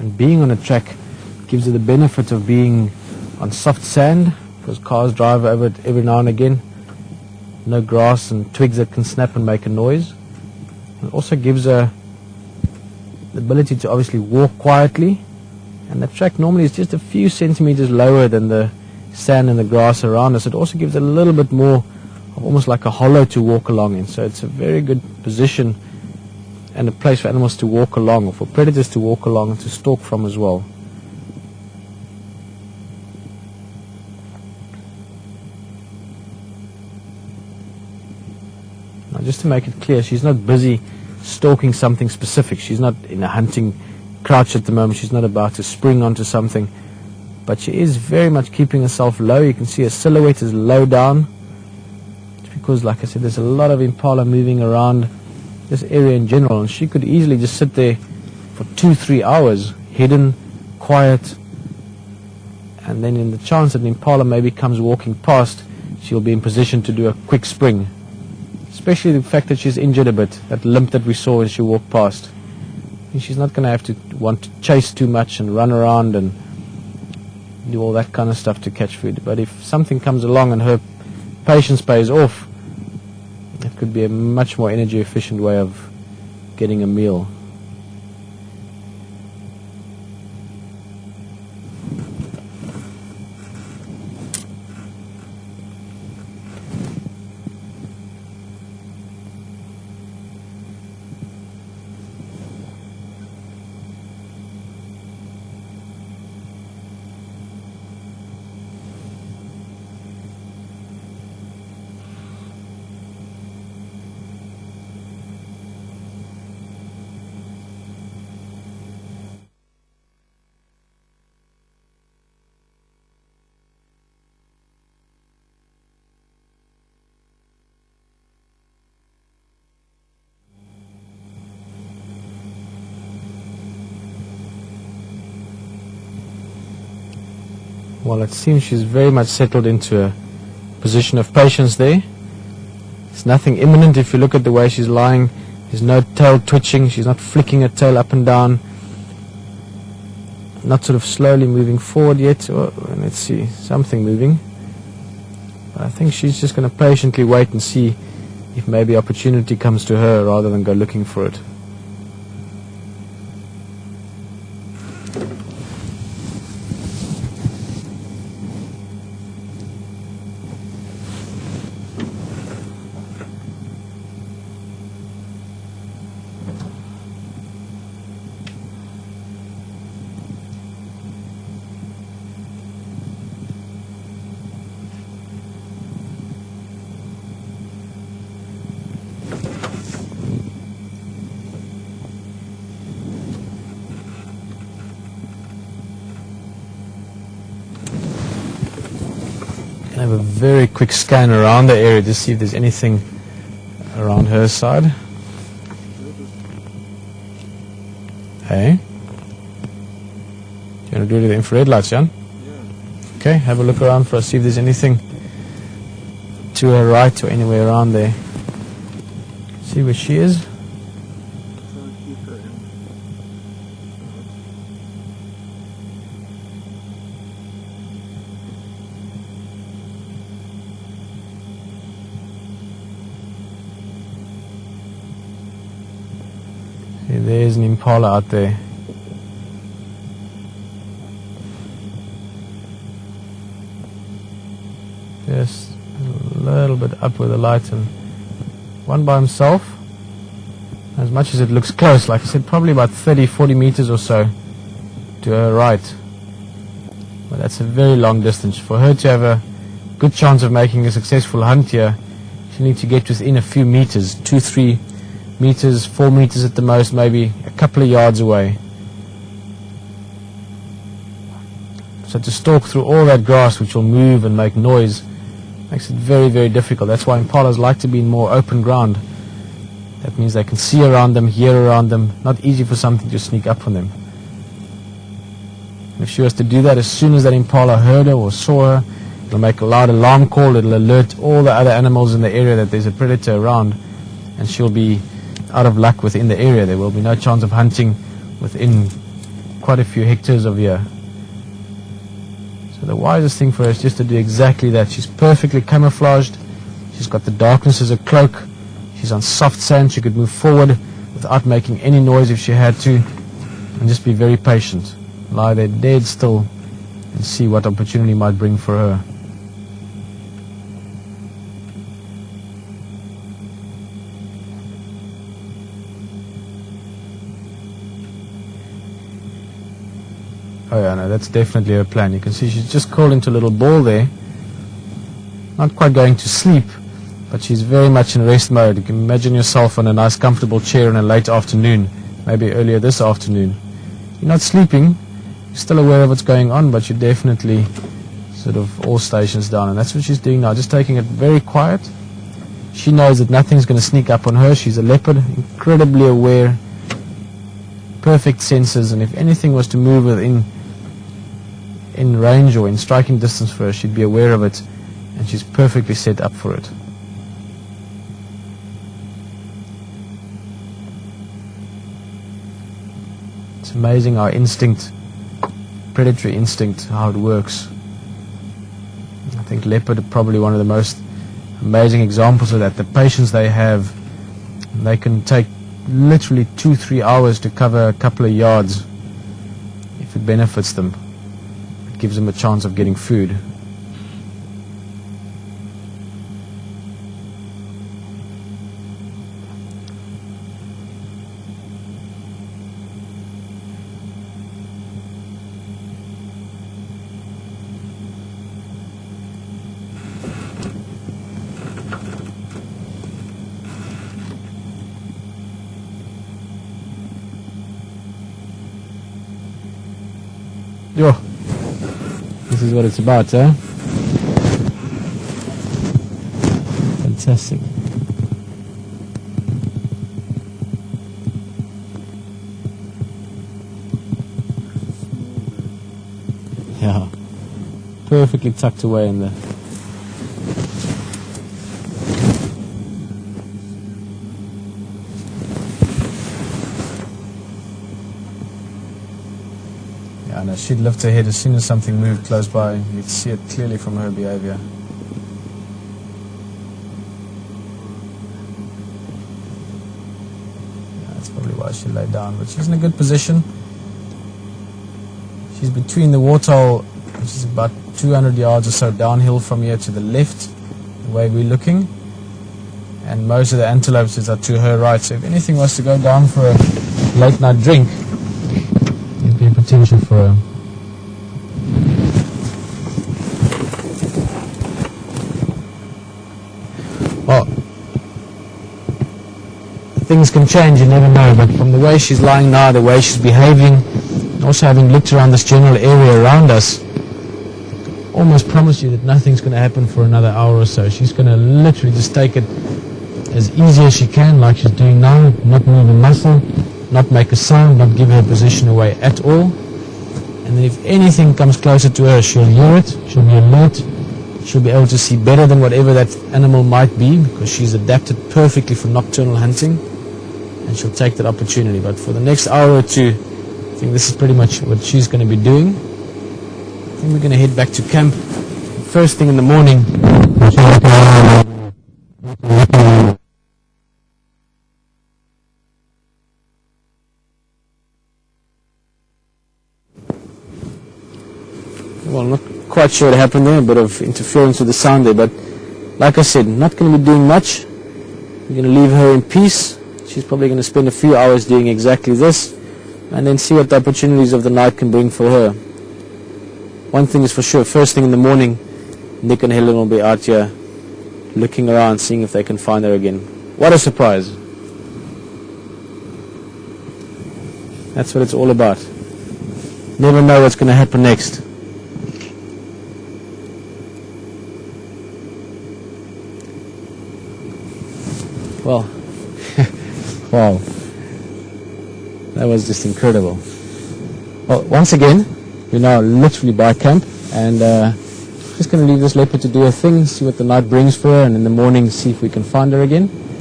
And being on a track gives her the benefit of being on soft sand, because cars drive over it every now and again. No grass and twigs that can snap and make a noise. It also gives her the ability to obviously walk quietly, and the track normally is just a few centimeters lower than the sand and the grass around us. It also gives it a little bit more of almost like a hollow to walk along in, so it's a very good position and a place for animals to walk along, or for predators to walk along and to stalk from as well. Now, just to make it clear, she's not busy stalking something specific. She's not in a hunting crouch at the moment. She's not about to spring onto something, but she is very much keeping herself low. You can see her silhouette is low down. It's because, like I said, there's a lot of impala moving around this area in general, and she could easily just sit there for 2-3 hours, hidden, quiet, and then in the chance that an impala maybe comes walking past, she'll be in position to do a quick spring. Especially the fact that she's injured a bit, that limp that we saw as she walked past. And she's not going to have to want to chase too much and run around and do all that kind of stuff to catch food. But if something comes along and her patience pays off, it could be a much more energy efficient way of getting a meal. Well, it seems she's very much settled into a position of patience there. It's nothing imminent if you look at the way she's lying. There's no tail twitching. She's not flicking her tail up and down. Not sort of slowly moving forward yet. Oh, let's see, something moving. But I think she's just going to patiently wait and see if maybe opportunity comes to her rather than go looking for it. Have a very quick scan around the area to see if there's anything around her side. Hey? Do you want to do it with the infrared lights, Jan? Yeah. Okay, have a look around for us, see if there's anything to her right or anywhere around there. See where she is. There's an impala out there. Just a little bit up with the light, and one by himself. As much as it looks close, like I said, probably about 30-40 meters or so to her right. But that's a very long distance. For her to have a good chance of making a successful hunt here, she needs to get within a few meters, 2-3 meters, 4 meters at the most, maybe a couple of yards away. So to stalk through all that grass, which will move and make noise, makes it very, very difficult. That's why impalas like to be in more open ground. That means they can see around them, hear around them. Not easy for something to sneak up on them. If she was to do that, as soon as that impala heard her or saw her, it'll make a loud alarm call. It'll alert all the other animals in the area that there's a predator around, and she'll be out of luck within the area. There will be no chance of hunting within quite a few hectares of here. So the wisest thing for her is just to do exactly that. She's perfectly camouflaged. She's got the darkness as a cloak. She's on soft sand. She could move forward without making any noise if she had to, and just be very patient. Lie there dead still and see what opportunity might bring for her. Oh yeah, no, that's definitely her plan. You can see she's just curled into a little ball there. Not quite going to sleep, but she's very much in rest mode. You can imagine yourself on a nice comfortable chair in a late afternoon, maybe earlier this afternoon. You're not sleeping, you're still aware of what's going on, but you're definitely sort of all stations down. And that's what she's doing now, just taking it very quiet. She knows that nothing's going to sneak up on her. She's a leopard, incredibly aware, perfect senses, and if anything was to move within range or in striking distance for her, she'd be aware of it, and she's perfectly set up for it. It's amazing our instinct, predatory instinct, how it works. I think leopard are probably one of the most amazing examples of that. The patience they have, they can take literally 2-3 hours to cover a couple of yards if it benefits them. It gives them a chance of getting food. Yo, this is what it's about, eh? Fantastic. Yeah, perfectly tucked away in there. Yeah, no, she'd lift her head as soon as something moved close by. You'd see it clearly from her behavior. Yeah, that's probably why she lay down, but she's in a good position. She's between the waterhole, which is about 200 yards or so downhill from here to the left, the way we're looking, and most of the antelopes are to her right. So if anything was to go down for a late night drink, there'd be potential for her. Well, things can change, you never know, but from the way she's lying now, the way she's behaving, also having looked around this general area around us, I almost promise you that nothing's going to happen for another hour or so. She's going to literally just take it as easy as she can, like she's doing now, not move a muscle, not make a sound, not give her position away at all. And then if anything comes closer to her, she'll hear it, she'll be alert, she'll be able to see better than whatever that animal might be, because she's adapted perfectly for nocturnal hunting, and she'll take that opportunity. But for the next hour or two, I think this is pretty much what she's going to be doing. I think we're going to head back to camp first thing in the morning. Well, not quite sure what happened there, a bit of interference with the sound there, but like I said, not going to be doing much. We're going to leave her in peace. She's probably going to spend a few hours doing exactly this, and then see what the opportunities of the night can bring for her. One thing is for sure, first thing in the morning, Nick and Helen will be out here looking around, seeing if they can find her again. What a surprise. That's what it's all about. Never know what's going to happen next. Well, wow, that was just incredible. Well, once again, we're now literally by camp, and just going to leave this leopard to do her thing, see what the night brings for her, and in the morning see if we can find her again.